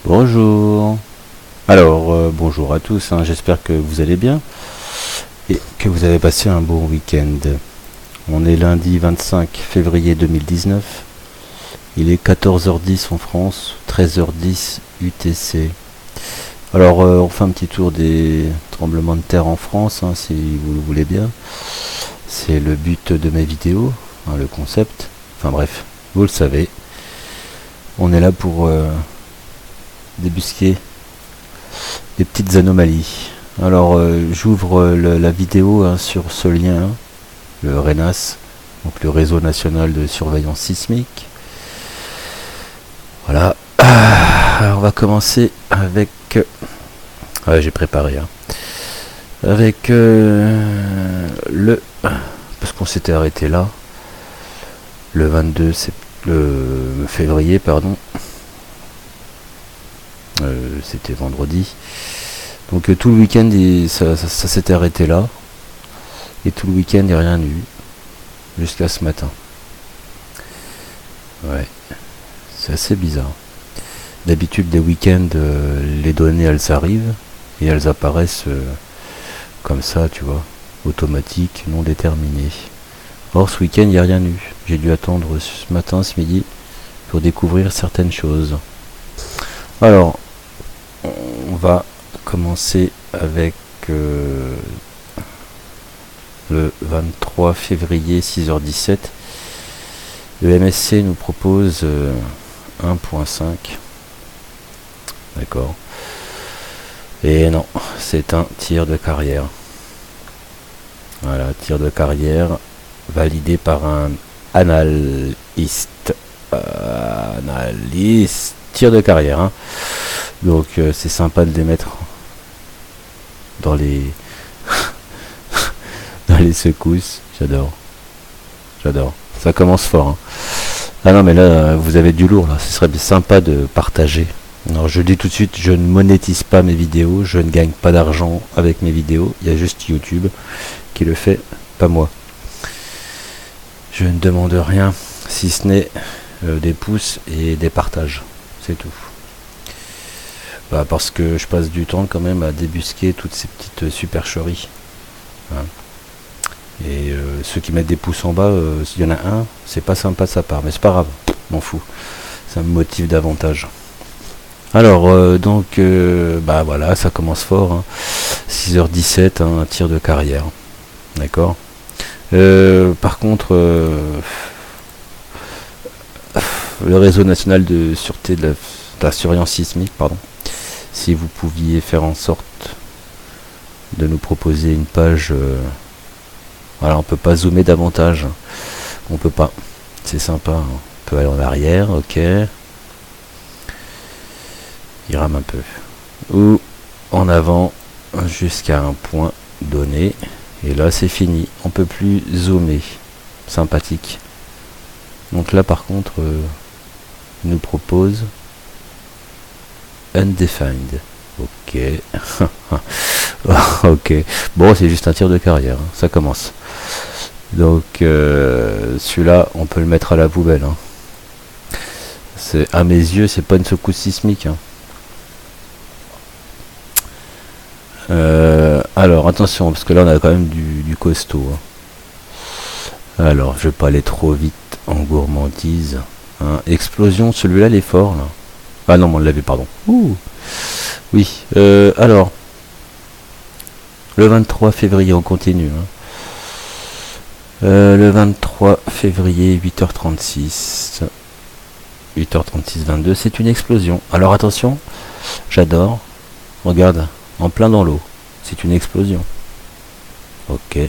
Bonjour. Alors, bonjour à tous, hein, j'espère que vous allez bien et que vous avez passé un bon week-end. On est lundi 25 février 2019. Il est 14h10 en France, 13h10 UTC. Alors, on fait un petit tour des tremblements de terre en France, hein, si vous le voulez bien. C'est le but de mes vidéos, hein, le concept. Enfin bref, vous le savez. On est là pour débusquer des petites anomalies. Alors j'ouvre la vidéo, hein, sur ce lien, hein, le RENAS, donc le réseau national de surveillance sismique. Voilà. Alors on va commencer avec j'ai préparé, hein, avec le parce qu'on s'était arrêté là le 22 février, pardon. C'était vendredi. Donc tout le week-end ça s'était arrêté là. Et tout le week-end il n'y a rien eu. Jusqu'à ce matin. Ouais. C'est assez bizarre. D'habitude des week-ends, les données elles arrivent. Et elles apparaissent comme ça, tu vois. Automatiques, non déterminées. Or ce week-end il n'y a rien eu. J'ai dû attendre ce matin, ce midi, pour découvrir certaines choses. Alors, on va commencer avec le 23 février 6h17. Le MSC nous propose 1.5. D'accord. Et non, c'est un tir de carrière. Voilà, tir de carrière validé par un analyste. Tir de carrière, hein. Donc c'est sympa de les mettre dans les dans les secousses. J'adore ça commence fort, hein. Ah non mais là vous avez du lourd là, ce serait sympa de partager. Alors je dis tout de suite, je ne monétise pas mes vidéos, je ne gagne pas d'argent avec mes vidéos, il y a juste YouTube qui le fait, pas moi. Je ne demande rien si ce n'est des pouces et des partages, c'est tout. Bah parce que je passe du temps quand même à débusquer toutes ces petites supercheries, hein. Et ceux qui mettent des pouces en bas, s'il y en a un, c'est pas sympa de sa part, mais c'est pas grave, m'en fous, ça me motive davantage. Alors donc bah voilà, ça commence fort, hein. 6h17, hein, un tir de carrière, d'accord. Par contre le réseau national de sûreté de la surveillance sismique, pardon, si vous pouviez faire en sorte de nous proposer une page, voilà, on peut pas zoomer davantage, on peut pas, c'est sympa, hein. On peut aller en arrière, ok, il rame un peu, ou en avant jusqu'à un point donné, et là c'est fini, on peut plus zoomer, sympathique. Donc là par contre il nous propose undefined, ok. Ok, bon c'est juste un tir de carrière, hein. Ça commence. Donc celui-là on peut le mettre à la poubelle, hein. C'est, à mes yeux c'est pas une secousse sismique, hein. Alors attention parce que là on a quand même du costaud, hein. Alors je vais pas aller trop vite en gourmandise, hein. Explosion, celui-là il est fort là. Ah non, on l'avait, pardon. Ouh. Oui, alors le 23 février on continue, hein. Le 23 février 8h36 22, c'est une explosion. Alors attention, j'adore, regarde, en plein dans l'eau, c'est une explosion. Ok,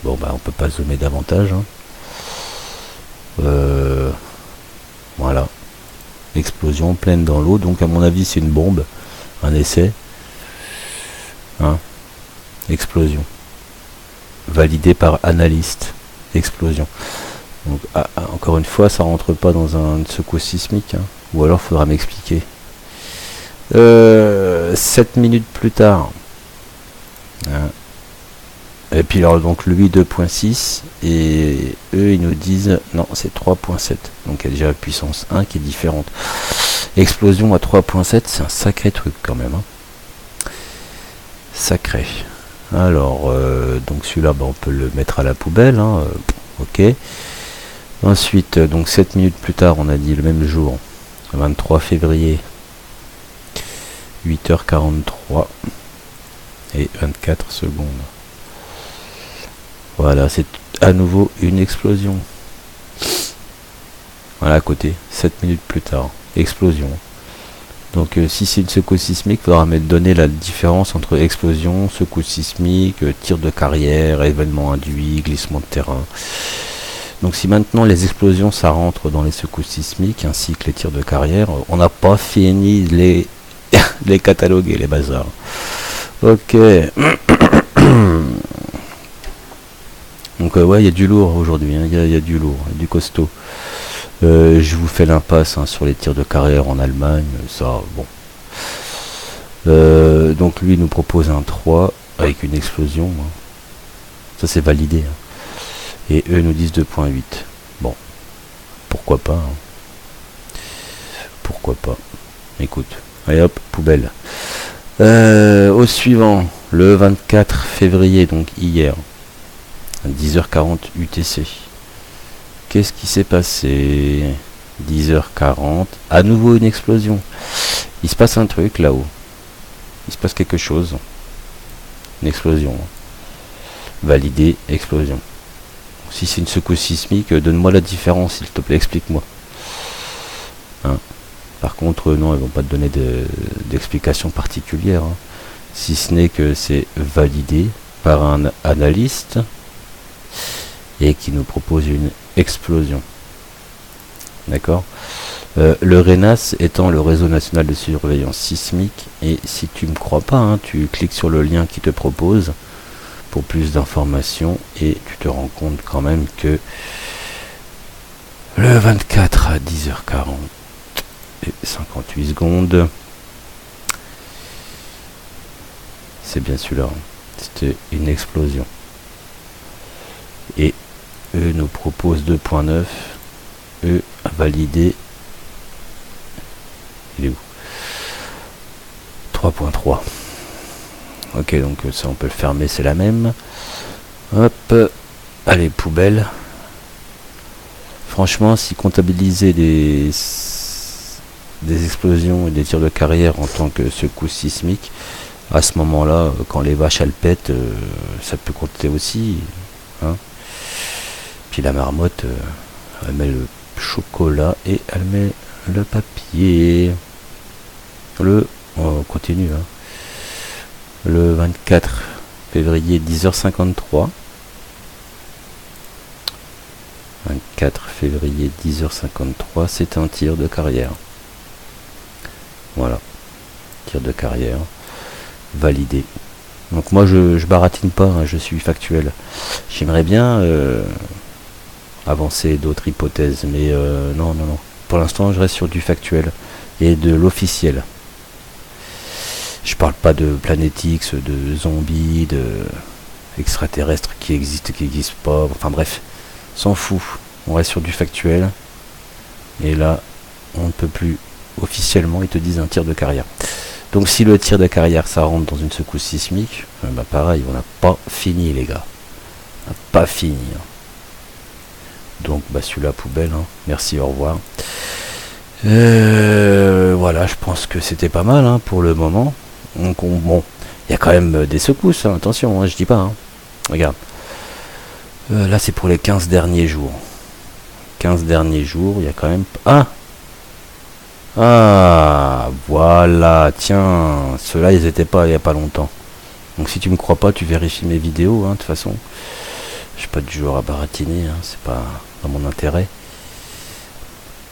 bon bah on peut pas zoomer davantage, hein. Voilà, explosion pleine dans l'eau, donc à mon avis c'est une bombe, un essai, hein. Explosion validé par analyste, explosion. Donc encore une fois ça rentre pas dans une secousse sismique, hein. Ou alors faudra m'expliquer. 7 minutes plus tard, hein. Et puis alors donc lui 2.6 et eux ils nous disent non c'est 3.7, donc il y a déjà la puissance 1 qui est différente. Explosion à 3.7, c'est un sacré truc quand même. Hein. Sacré. Alors, donc celui-là, on peut le mettre à la poubelle. Hein, ok. Ensuite, donc 7 minutes plus tard, on a dit le même jour, 23 février, 8h43 et 24 secondes. Voilà, c'est à nouveau une explosion. Voilà, à côté, 7 minutes plus tard, explosion. Donc si c'est une secousse sismique, il faudra me donner la différence entre explosion, secousse sismique, tir de carrière, événement induit, glissement de terrain. Donc si maintenant les explosions ça rentre dans les secousses sismiques ainsi que les tirs de carrière, on n'a pas fini de les cataloguer, les bazars. Ok. Donc ouais, il y a du lourd aujourd'hui, hein. Il y a du lourd, du costaud. Je vous fais l'impasse sur les tirs de carrière en Allemagne, ça, bon. Donc lui nous propose un 3 avec une explosion. Hein. Ça c'est validé. Hein. Et eux nous disent 2.8. Bon, pourquoi pas. Hein. Pourquoi pas. Écoute, allez hop, poubelle. Au suivant, le 24 février, donc hier, à 10h40 UTC. Qu'est-ce qui s'est passé? 10h40, à nouveau une explosion. Il se passe un truc là-haut. Il se passe quelque chose. Une explosion. Validé, explosion. Si c'est une secousse sismique, donne-moi la différence, s'il te plaît, explique-moi. Hein. Par contre, non, ils vont pas te donner d'explication particulière. Hein. Si ce n'est que c'est validé par un analyste et qui nous propose une explosion. D'accord. Le RENAS étant le réseau national de surveillance sismique, et si tu me crois pas, hein, tu cliques sur le lien qui te propose pour plus d'informations et tu te rends compte quand même que le 24 à 10h40 et 58 secondes, c'est bien celui-là, c'était une explosion. Et eux nous proposent 2.9, eux à valider, il est où? 3.3. Ok, donc ça on peut le fermer, c'est la même. Hop, allez, poubelle. Franchement, si comptabiliser des explosions et des tirs de carrière en tant que secousse sismique, à ce moment-là, quand les vaches elles pètent, ça peut compter aussi. Hein. Puis la marmotte, elle met le chocolat et elle met le papier. On continue. Hein. Le 24 février 10h53. 24 février 10h53, c'est un tir de carrière. Voilà. Tir de carrière. Validé. Donc moi je baratine pas, hein, je suis factuel. J'aimerais bien avancer d'autres hypothèses, mais non. Pour l'instant je reste sur du factuel et de l'officiel. Je parle pas de Planet X, de zombies, de extraterrestres qui existent pas, enfin bref, s'en fout. On reste sur du factuel. Et là, on ne peut plus officiellement, ils te disent un tir de carrière. Donc si le tir de carrière ça rentre dans une secousse sismique, pareil, on n'a pas fini les gars. On n'a pas fini. Hein. Donc celui-là poubelle, hein. Merci, au revoir. Voilà, je pense que c'était pas mal hein, pour le moment. Donc bon, il y a quand même des secousses, hein, attention, hein, je dis pas. Hein. Regarde. Là c'est pour les 15 derniers jours. 15 derniers jours, il y a quand même... Ah, voilà, tiens, ceux-là ils étaient pas il y a pas longtemps. Donc si tu me crois pas, tu vérifies mes vidéos, hein, de toute façon. Je suis pas du genre à baratiner, hein, c'est pas dans mon intérêt.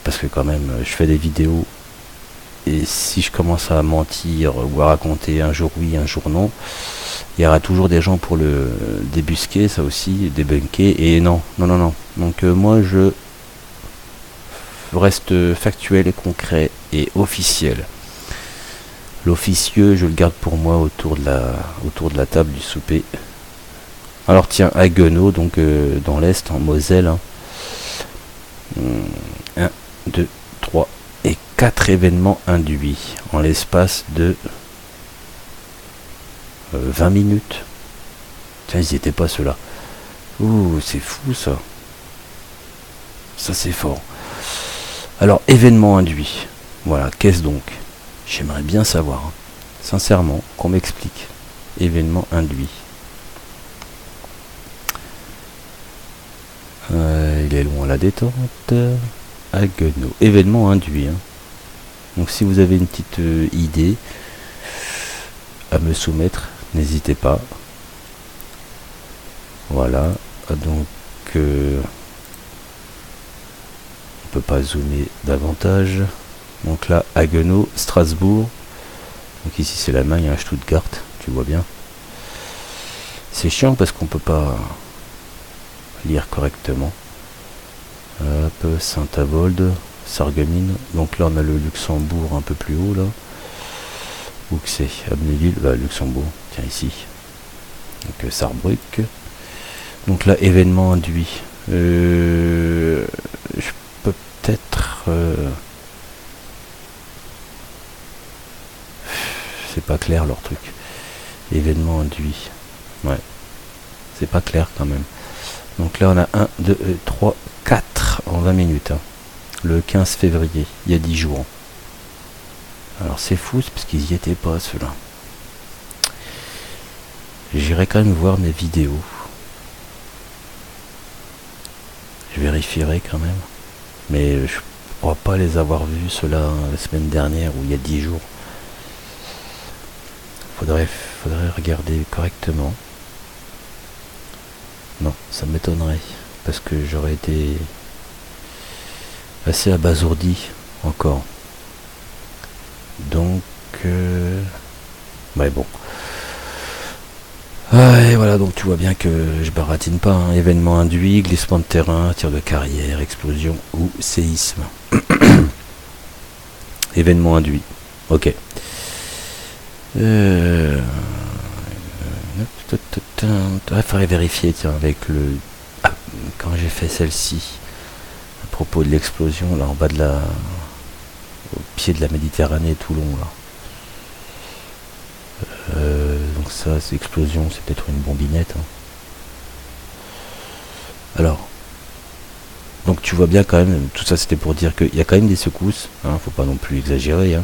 Parce que quand même, je fais des vidéos. Et si je commence à mentir ou à raconter un jour oui, un jour non, il y aura toujours des gens pour le débusquer, ça aussi, débunker. Et non. Donc moi je reste factuel et concret et officiel. L'officieux, je le garde pour moi autour de la table du souper. Alors tiens, à Guenot, donc dans l'Est, en Moselle. 1, 2, 3 et 4. 4 événements induits en l'espace de 20 minutes. Tiens, ils n'y étaient pas ceux-là. Ouh, c'est fou ça. Ça c'est fort. Alors, événement induit. Voilà, qu'est-ce donc? J'aimerais bien savoir. Hein. Sincèrement, qu'on m'explique. Événement induit. Il est loin la détente. Haguenau. Événement induit. Hein. Donc si vous avez une petite idée à me soumettre, n'hésitez pas. Voilà. Donc on peut pas zoomer davantage. Donc là, Haguenau, Strasbourg. Donc ici c'est l'Allemagne, à Stuttgart, tu vois bien. C'est chiant parce qu'on peut pas lire correctement. Hop, Saint-Avold, Sarreguemines. Donc là on a le Luxembourg un peu plus haut là. Où que c'est? Amnéville, Luxembourg. Tiens ici. Donc Saarbrück. Donc là événement induit. Je peux peut-être. C'est pas clair leur truc. Événement induit. Ouais. C'est pas clair quand même. Donc là on a 1, 2, 3, 4 en 20 minutes. Hein. Le 15 février, il y a 10 jours. Alors c'est fou, c'est parce qu'ils y étaient pas ceux-là. J'irai quand même voir mes vidéos. Je vérifierai quand même. Mais je crois pas les avoir vus ceux-là la semaine dernière ou il y a 10 jours. Faudrait regarder correctement. Non, ça m'étonnerait. Parce que j'aurais été assez abasourdi encore. Donc... ouais bon. Et voilà, donc tu vois bien que je baratine pas. Hein. Événement induit, glissement de terrain, tir de carrière, explosion ou séisme. Événement induit. Ok. Il faudrait vérifier tiens, avec le... Ah, quand j'ai fait celle-ci, à propos de l'explosion, là en bas de la... au pied de la Méditerranée, Toulon, là. Donc ça, c'est explosion, c'est peut-être une bombinette. Hein. Alors, donc tu vois bien quand même, tout ça c'était pour dire qu'il y a quand même des secousses, hein, faut pas non plus exagérer. Hein.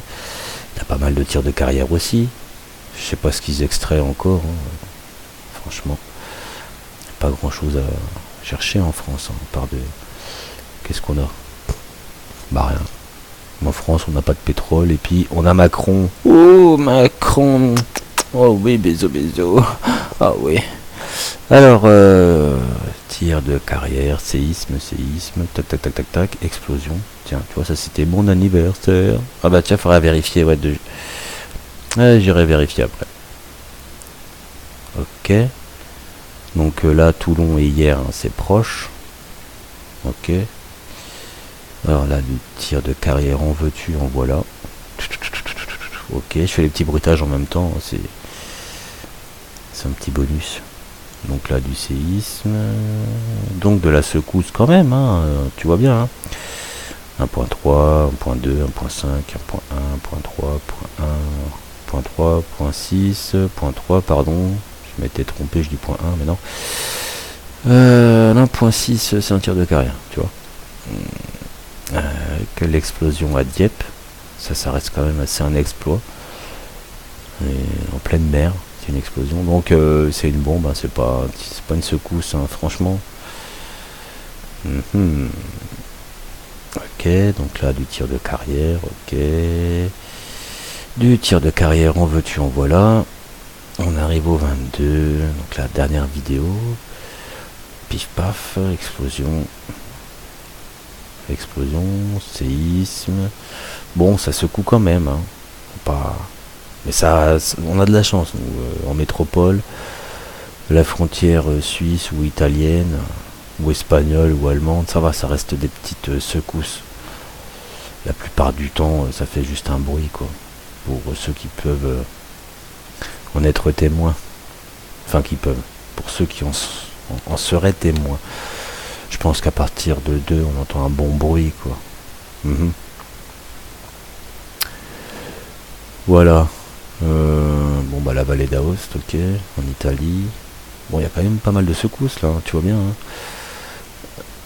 Il y a pas mal de tirs de carrière aussi. Je sais pas ce qu'ils extraient encore. Hein. Franchement, pas grand chose à chercher en France, hein, à part de... Qu'est-ce qu'on a? Bah rien. En France, on n'a pas de pétrole et puis on a Macron. Oh, Macron. Oh oui, bisous. Ah oui. Alors, tir de carrière, séisme, tac, explosion. Tiens, tu vois, ça c'était mon anniversaire. Ah bah tiens, faudrait vérifier, ouais, j'irai vérifier après. Ok. Donc là, Toulon et hier, hein, c'est proche. Ok. Alors là, du tir de carrière, en veux-tu, en voilà. Ok, je fais les petits bruitages en même temps, c'est un petit bonus. Donc là, du séisme, donc de la secousse quand même, hein, tu vois bien. Hein. 1.3, 1.2, 1.5, 1.1, 1.3, 1.1, 0.6, 0.3, pardon, je m'étais trompé, je dis 0.1, mais non. 1.6, c'est un tir de carrière, tu vois. Que l'explosion à Dieppe, ça reste quand même assez un exploit. Et en pleine mer, c'est une explosion. Donc c'est une bombe, hein, c'est pas une secousse, hein, franchement. Ok, donc là du tir de carrière, ok. Du tir de carrière, en veux-tu, en voilà. On arrive au 22, donc la dernière vidéo. Pif paf, explosion. Explosion, séisme. Bon, ça secoue quand même. Hein. Pas... Mais ça, on a de la chance. Nous, en métropole, la frontière suisse ou italienne, ou espagnole ou allemande, ça va, ça reste des petites secousses. La plupart du temps, ça fait juste un bruit, quoi. Pour ceux qui peuvent en être témoins. Enfin, qui peuvent. Pour ceux qui en seraient témoins. Je pense qu'à partir de 2, on entend un bon bruit, quoi. Voilà. Bon bah la vallée d'Aoste, ok, en Italie. Bon, il y a quand même pas mal de secousses là, hein, tu vois bien. Hein.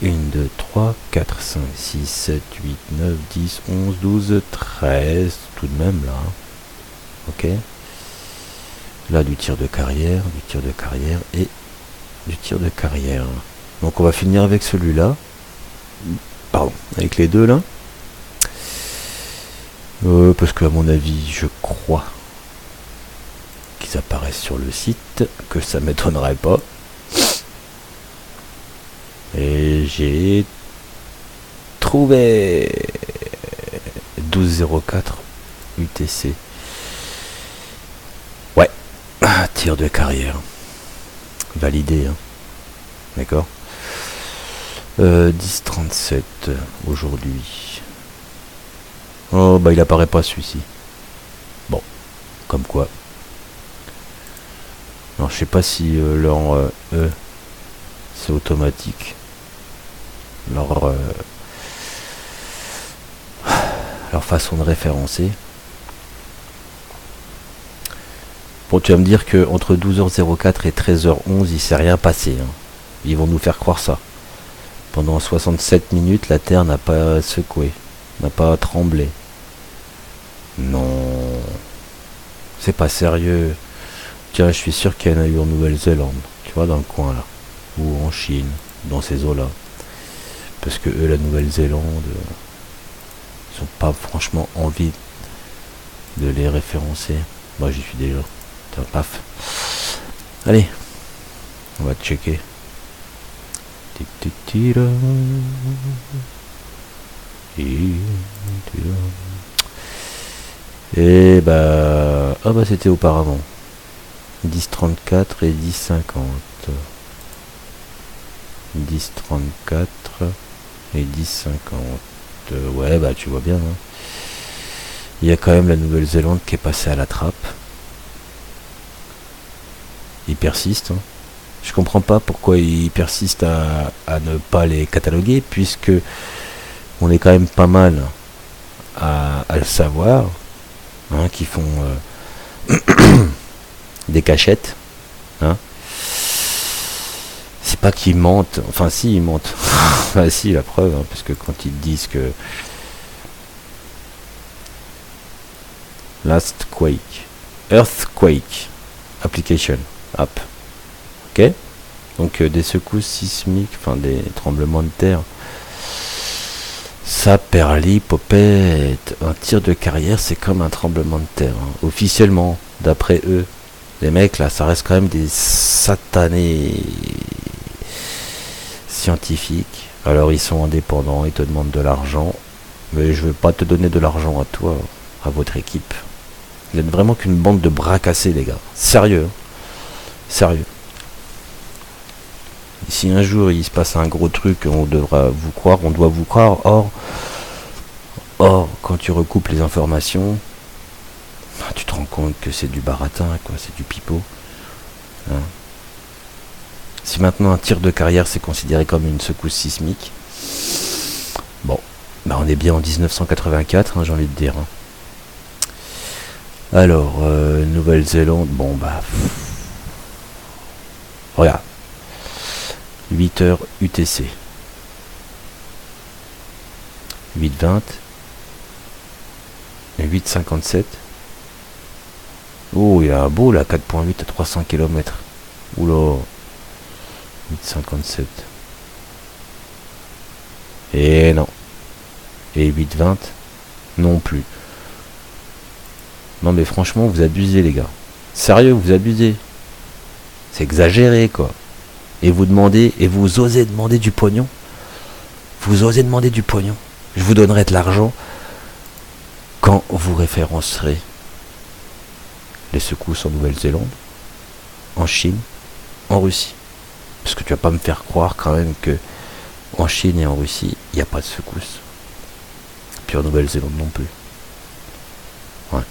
1, 2, 3, 4, 5, 6, 7, 8, 9, 10, 11, 12, 13, tout de même là. Hein. Ok. Là du tir de carrière et du tir de carrière. Donc on va finir avec celui-là. Pardon, avec les deux là. Parce que à mon avis, je crois qu'ils apparaissent sur le site, que ça m'étonnerait pas. Et j'ai trouvé 1204 UTC. Ouais, tir de carrière. Validé, hein. D'accord. 1037 aujourd'hui. Oh bah il apparaît pas celui-ci. Bon, comme quoi. Alors je sais pas si leur c'est automatique. Leur façon de référencer. Bon, tu vas me dire que entre 12h04 et 13h11 il s'est rien passé, hein. Ils vont nous faire croire ça. Pendant 67 minutes la Terre n'a pas secoué, n'a pas tremblé. Non, c'est pas sérieux. Tiens, je suis sûr qu'il y en a eu en Nouvelle-Zélande, tu vois, dans le coin là, ou en Chine, dans ces eaux là. Parce que eux, la Nouvelle-Zélande, ils ont pas franchement envie de les référencer. Moi, j'y suis déjà. Tiens, paf. Allez, on va checker. Et bah, ah bah c'était auparavant 10,34 et 10,50. 10,34 et 10,50. Ouais bah tu vois bien, hein. Il y a quand même la Nouvelle-Zélande qui est passée à la trappe. Ils persistent, hein. Je comprends pas pourquoi ils persistent à ne pas les cataloguer, puisque on est quand même pas mal à le savoir, hein, qui font des cachettes, hein. C'est pas qu'ils mentent, enfin si ils mentent, enfin si la preuve, hein, parce que quand ils disent que Last Quake, Earthquake Application App, ok, donc des secousses sismiques, enfin des tremblements de terre. Ça perlipopette. Un tir de carrière, c'est comme un tremblement de terre, hein. Officiellement, d'après eux. Les mecs là, ça reste quand même des satanés scientifiques. Alors ils sont indépendants, ils te demandent de l'argent. Mais je veux pas te donner de l'argent à toi, à votre équipe. Vous êtes vraiment qu'une bande de bras cassés, les gars. Sérieux. Sérieux. Si un jour il se passe un gros truc, on devra vous croire, on doit vous croire. Or, quand tu recoupes les informations, tu te rends compte que c'est du baratin, quoi, c'est du pipeau. Hein. Si maintenant un tir de carrière c'est considéré comme une secousse sismique, bon, bah on est bien en 1984, hein, j'ai envie de dire. Hein. Alors, Nouvelle-Zélande, bon bah... Regarde. 8h UTC. 8,20 et 8,57. Oh, il y a un beau là, 4,8 à 300 km. Oula. 8,57. Et non. Et 8,20 non plus. Non mais franchement, vous abusez les gars. Sérieux, vous abusez. C'est exagéré quoi. Et vous demandez, et vous osez demander du pognon. Vous osez demander du pognon. Je vous donnerai de l'argent quand vous référencerez les secousses en Nouvelle-Zélande, en Chine, en Russie. Parce que tu vas pas me faire croire quand même que en Chine et en Russie, il n'y a pas de secousses. Puis en Nouvelle-Zélande non plus. Ouais.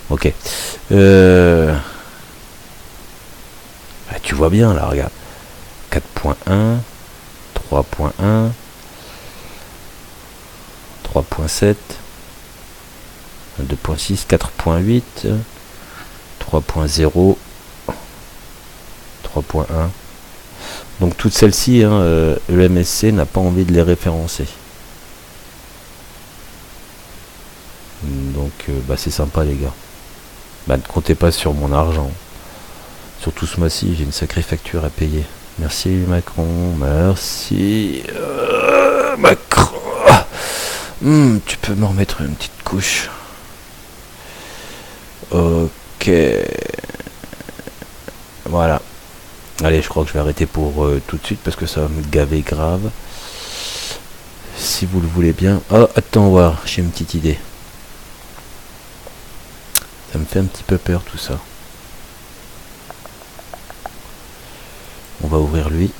Ok. Tu vois bien là, regarde. 4.1, 3.1, 3.7, 2.6, 4.8, 3.0, 3.1. Donc toutes celles-ci, hein, le MSC n'a pas envie de les référencer. Donc c'est sympa les gars. Ne comptez pas sur mon argent. Surtout ce mois-ci, j'ai une sacrée facture à payer. Merci Macron, merci Macron. Tu peux me remettre une petite couche. Ok. Voilà. Allez, je crois que je vais arrêter pour tout de suite parce que ça va me gaver grave. Si vous le voulez bien. Oh, attends voir, j'ai une petite idée. Ça me fait un petit peu peur tout ça. On va ouvrir lui.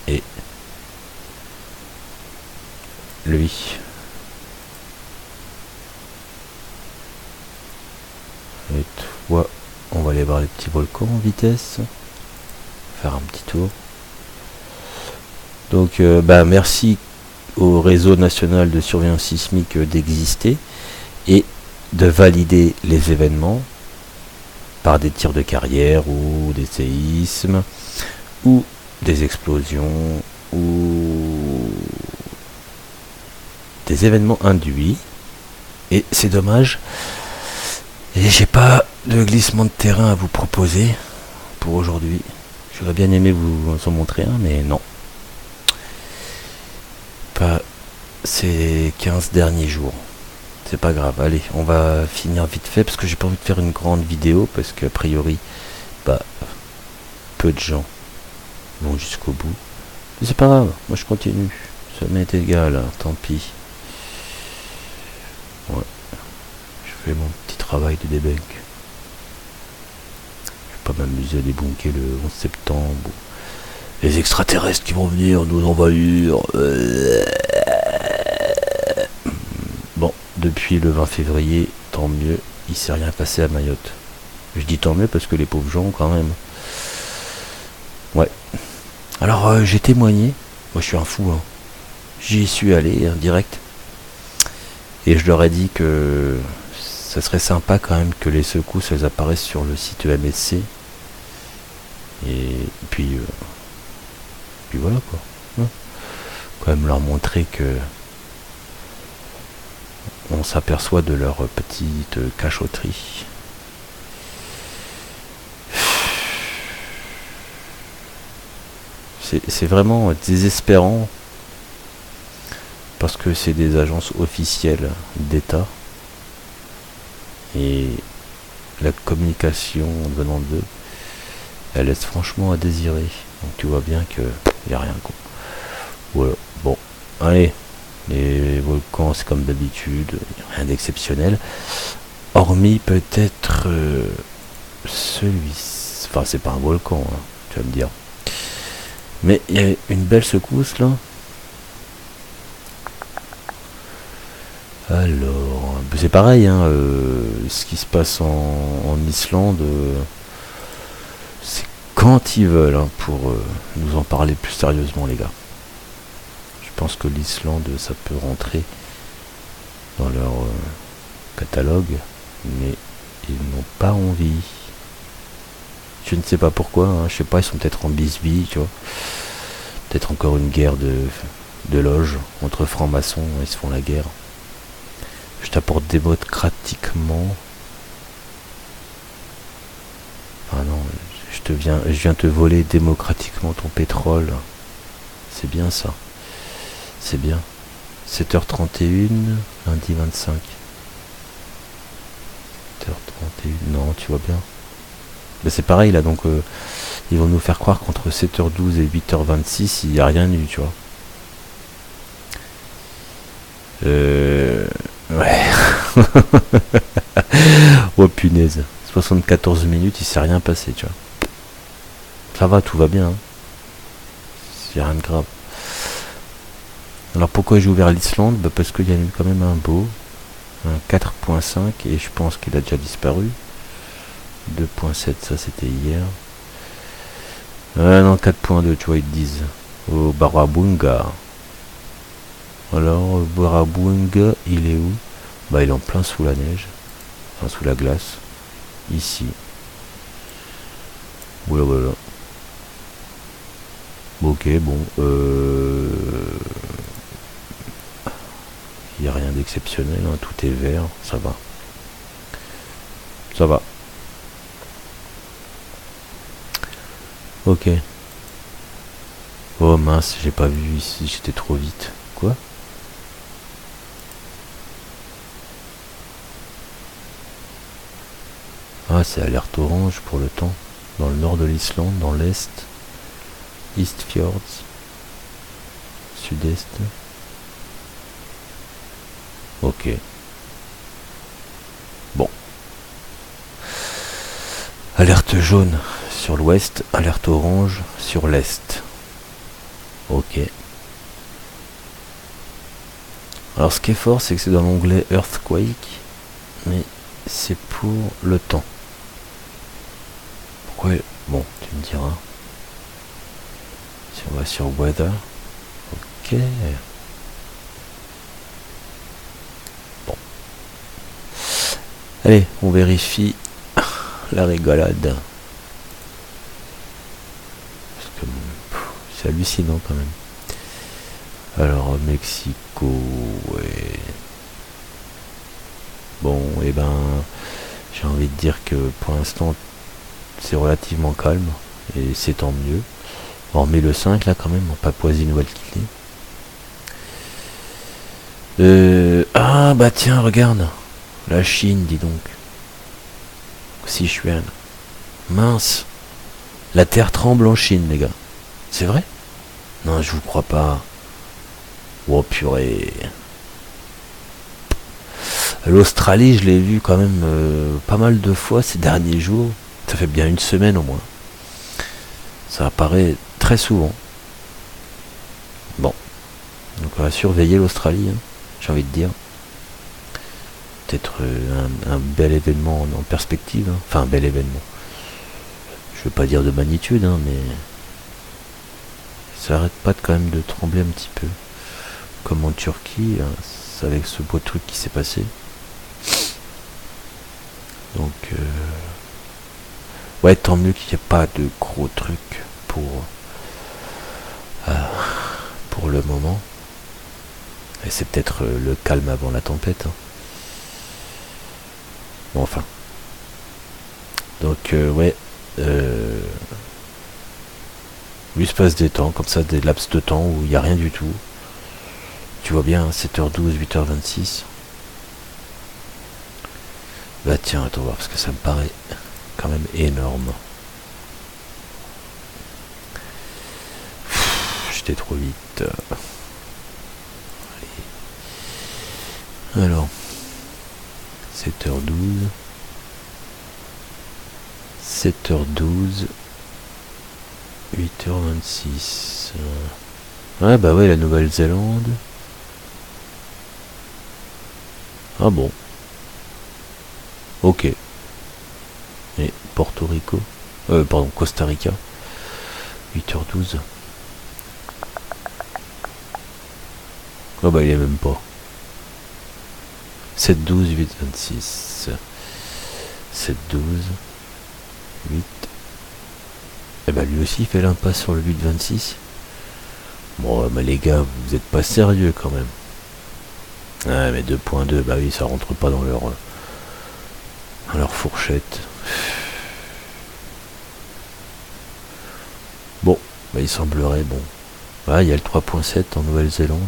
Et lui. Et toi, on va aller voir les petits volcans en vitesse. Faire un petit tour. Donc merci au réseau national de surveillance sismique d'exister et de valider les événements par des tirs de carrière ou des séismes ou des explosions ou des événements induits. Et c'est dommage. Et j'ai pas de glissement de terrain à vous proposer pour aujourd'hui. J'aurais bien aimé vous en montrer un, mais non. Pas ces 15 derniers jours. C'est pas grave. Allez, on va finir vite fait parce que j'ai pas envie de faire une grande vidéo parce qu'a priori, peu de gens vont jusqu'au bout. Mais c'est pas grave. Moi je continue. Ça m'est égal. Hein, tant pis. Ouais. Je fais mon petit travail de débunk. Je vais pas m'amuser à débunker le 11 septembre. Les extraterrestres qui vont venir nous envahir. Bon, depuis le 20 février, tant mieux, il s'est rien passé à Mayotte. Je dis tant mieux parce que les pauvres gens, quand même. Ouais. Alors, j'ai témoigné. Moi, je suis un fou, hein. J'y suis allé, hein, direct. Et je leur ai dit que ça serait sympa quand même que les secousses, elles apparaissent sur le site MSC. Et puis voilà, quoi. Ouais. Quand même leur montrer que on s'aperçoit de leur petite cachotterie. C'est vraiment désespérant parce que c'est des agences officielles d'État et la communication venant d'eux, elle laisse franchement à désirer. Donc tu vois bien que y a rien, quoi. Voilà. Bon, allez. Les volcans, c'est comme d'habitude, rien d'exceptionnel. Hormis peut-être celui-ci. Enfin, c'est pas un volcan, hein, tu vas me dire. Mais il y a une belle secousse là. Alors, c'est pareil, hein, ce qui se passe en Islande, c'est quand ils veulent, hein, pour nous en parler plus sérieusement, les gars. Je pense que l'Islande, ça peut rentrer dans leur catalogue, mais ils n'ont pas envie. Je ne sais pas pourquoi, hein, je sais pas, ils sont peut-être en bisbille, tu vois. Peut-être encore une guerre de loges entre francs-maçons, ils se font la guerre. Je t'apporte démocratiquement. Ah non, je viens te voler démocratiquement ton pétrole. C'est bien ça. C'est bien. 7h31, lundi 25. 7h31, non, tu vois bien. Ben c'est pareil là, donc ils vont nous faire croire qu'entre 7h12 et 8h26, il n'y a rien eu, tu vois. Ouais. Oh punaise. 74 minutes, il s'est rien passé, tu vois. Ça va, tout va bien. Hein. C'est rien de grave. Alors pourquoi j'ai ouvert l'Islande? Parce qu'il y a eu quand même un beau. Un 4.5 et je pense qu'il a déjà disparu. 2.7, ça c'était hier. Non, 4.2, tu vois, ils te disent. Au Barabunga. Alors, Boarabunga, il est où? Bah, il est en plein sous la neige. Enfin, sous la glace. Ici. Voilà, voilà. Ok, bon. Il n'y a rien d'exceptionnel, hein, tout est vert, ça va. Ça va. Ok. Oh mince, j'ai pas vu ici, j'étais trop vite. Quoi? Ah, c'est alerte orange pour le temps. Dans le nord de l'Islande, dans l'est. East Fjords. Sud-est. Ok. Bon. Alerte jaune sur l'ouest, alerte orange sur l'est. Ok. Alors ce qui est fort, c'est que c'est dans l'onglet Earthquake, mais c'est pour le temps. Pourquoi? Bon, tu me diras. Si on va sur Weather. Ok. Bon. Allez, on vérifie la rigolade. Parce que c'est hallucinant quand même. Alors, Mexico, ouais. Bon, et ben, j'ai envie de dire que pour l'instant, c'est relativement calme, et c'est tant mieux. Hormis le 5, là, quand même, en Papouasie-Nouvelle-Guinée. Ah, bah tiens, regarde. La Chine, dis donc. Sichuan. Mince. La terre tremble en Chine, les gars. C'est vrai? Non, je vous crois pas. Oh purée. L'Australie, je l'ai vu quand même pas mal de fois ces derniers jours. Ça fait bien une semaine au moins. Ça apparaît très souvent. Bon. Donc on va surveiller l'Australie, hein, j'ai envie de dire. Peut-être un bel événement en perspective. Hein. Enfin, un bel événement. Je veux pas dire de magnitude, hein, mais ça arrête pas quand même de trembler un petit peu. Comme en Turquie, hein, avec ce beau truc qui s'est passé. Donc, ouais, tant mieux qu'il n'y ait pas de gros trucs pour le moment. Et c'est peut-être le calme avant la tempête. Hein. Bon, enfin. Donc, ouais. Lui se passe des temps, comme ça, des laps de temps où il n'y a rien du tout. Tu vois bien, 7h12, 8h26. Bah tiens, attends voir, parce que ça me paraît quand même énorme. J'étais trop vite. Alors, 7h12. 7h12. 8h26. Ouais, bah ouais, la Nouvelle-Zélande. Ah bon. Ok. Et Porto Rico. Pardon, Costa Rica. 8h12. Ah bah il est même pas. 7-12, 8-26. 7-12. 8. Et bah lui aussi il fait l'impasse sur le 8-26. Bon bah les gars, vous êtes pas sérieux quand même. Ah mais 2.2, bah oui, ça rentre pas dans leur fourchette. Bon, bah il semblerait, bon. Ah, il y a le 3.7 en Nouvelle-Zélande.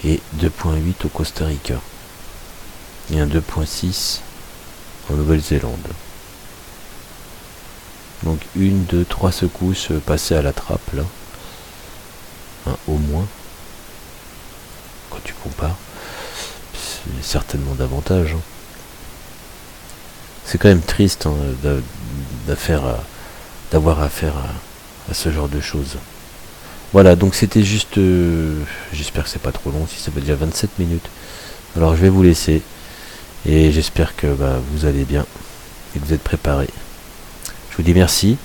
Et 2.8 au Costa Rica. Et un 2.6 en Nouvelle-Zélande. Donc 1, 2, 3 secousses passées à la trappe là. Hein, au moins. Quand tu compares. C'est certainement davantage. Hein. C'est quand même triste hein, d'avoir affaire à ce genre de choses. Voilà, donc c'était juste... j'espère que c'est pas trop long, si ça fait déjà 27 minutes. Alors je vais vous laisser. Et j'espère que vous allez bien et que vous êtes préparés. Je vous dis merci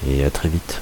et à très vite.